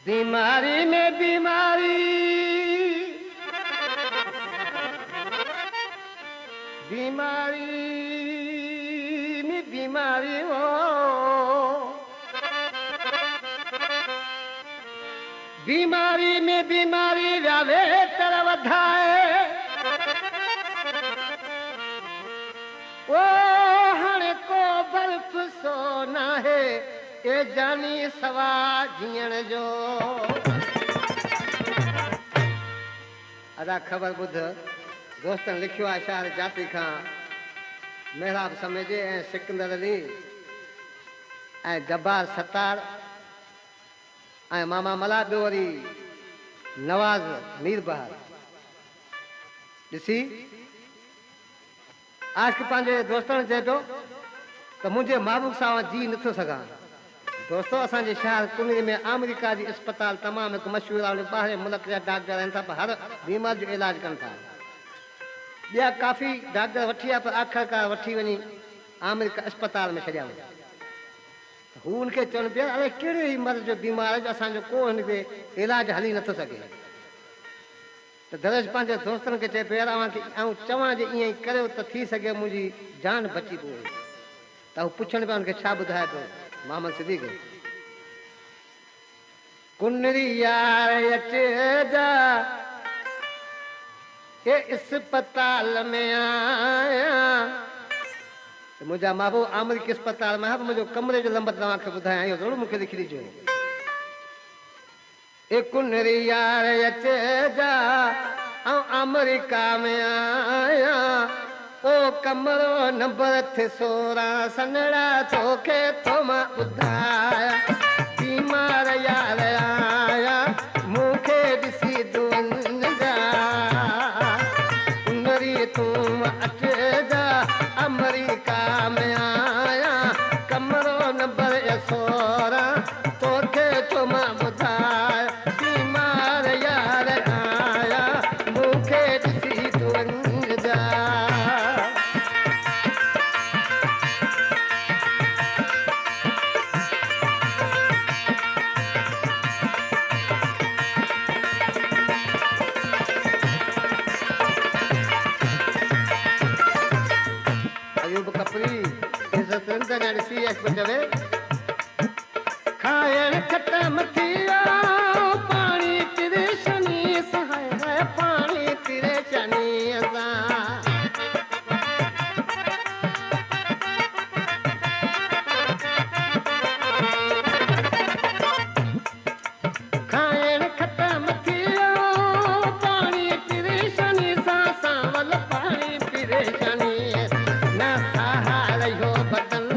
बीमारी में बीमारी, बीमारी में बीमारी हो, बीमारी में बीमारी व्यावे तर वधाए ओ हण को बर्फ सोना है ए जानी सवा जीअण जो। अदा ख़बर ॿुध दोस्तनि लिखियो आहे शार जाती खां मेहराब समेजे ऐं सिकंदर अली ऐं जब्बार सत्तार ऐं मामा मला ॿियो वरी नवाज़ मीर बहार। ॾिसी आशिक़ पंहिंजे दोस्तनि चए पियो त मुंहिंजे महबूब सां जी नथो सघां। दोस्तों असांजे शहर कुनरी में अमेरिका जी अस्पताल तमामु हिकु मशहूरु आहे। ॿाहिरि मुल्क जा डॉक्टर आहिनि था पर हर बीमारी जो इलाज कनि था। ॿिया काफ़ी डॉक्टर वठी आहे पर आख़िरकार वठी वञी अमेरिका अस्पताल में छॾिया वञा। हू उनखे चवनि पिया अड़े कहिड़े ई मर्ज़ जो बीमार आहे जो असांजो को हिन ते इलाज हली नथो सघे। त दरज पंहिंजे दोस्तनि खे चए पियो यार अव्हांखे ऐं चवां जे ईअं ई करियो त थी सघे मुंहिंजी जान बची पवे। त हू पुछनि पिया हुनखे छा ॿुधाए पियो मोहम्मद सिद्दीक़। कुनरी यार अचजा के अस्पताल में आया मुंहिंजा महबूब अमेरिकी अस्पताल में मुंहिंजो कमरे जो नंबर तव्हांखे ॿुधायां इहो ज़रूरु मूंखे लिखी ॾिजो। ए कुनरी यार अचजा ऐं अमेरिका में आया ओ कमरो नंबर थे 16 सनड़ा तोखे तो मां ॿुधाया बीमार यार आया मूंखे ॾिसी दुअन जा कुनरी तूं अचजा अमेरिका में आया कमरो नंबर 16 तोखे तो मां ॿुधाया बीमार यार आया मूंखे ॾिसी दुअन जा। खायण खट मथिया पानी तिरे शनि सहाय पानी तिरे शनि खायण खट मथिया पानी तिरे शनि सावल पानी तिरे शनि न सहारो बदन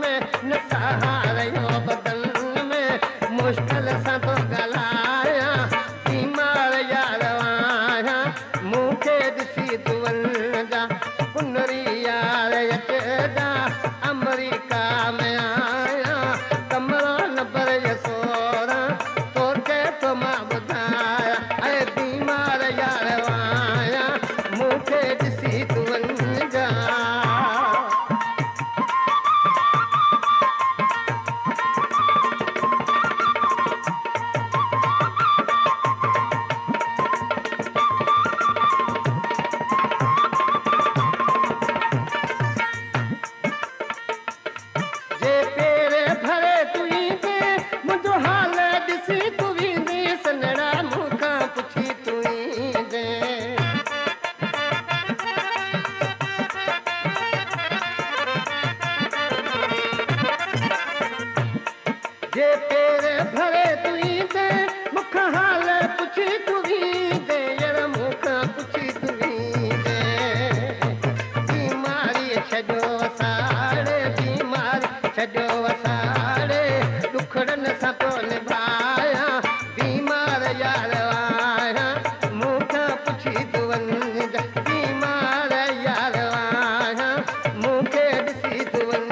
में न सहारो बदन मुश्किल सां तो ॻाल्हायां बीमार यार आहियां मूंखे ॾिसी दुअन जा कुनरी यार अचजा अमेरिका में आया कमरो नंबर 16 तोखे तो मां ॿुधाया ऐं बीमार यार आहियां मूंखे ॾिसी दुअन जा। जे पेर भरे तू ईंदे मुख हाल पुछी तू ईंदे यार मुख पुछी तू ईंदे बीमारी छॾो वसाड़े बीमारी छॾो वसाड़े दुखड़नि सां पियो निभायां बीमार यार आहियां मुख पुछी तू वञ बीमार यार आहियां मूंखे ॾिसी तू वञ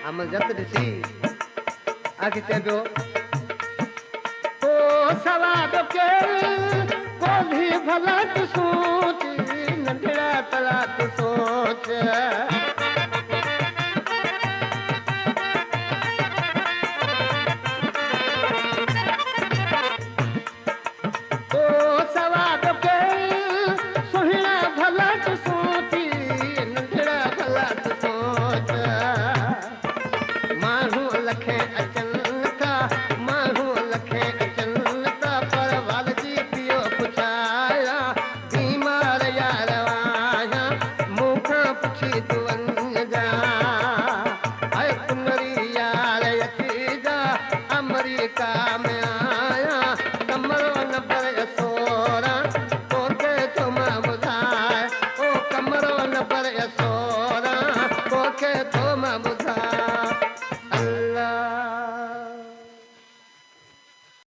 अमल जत ॾिसी अॻिते ॿियो ओ सवाद केर कोल्ही भला तूं सोच नंढड़ा तला तूं सोच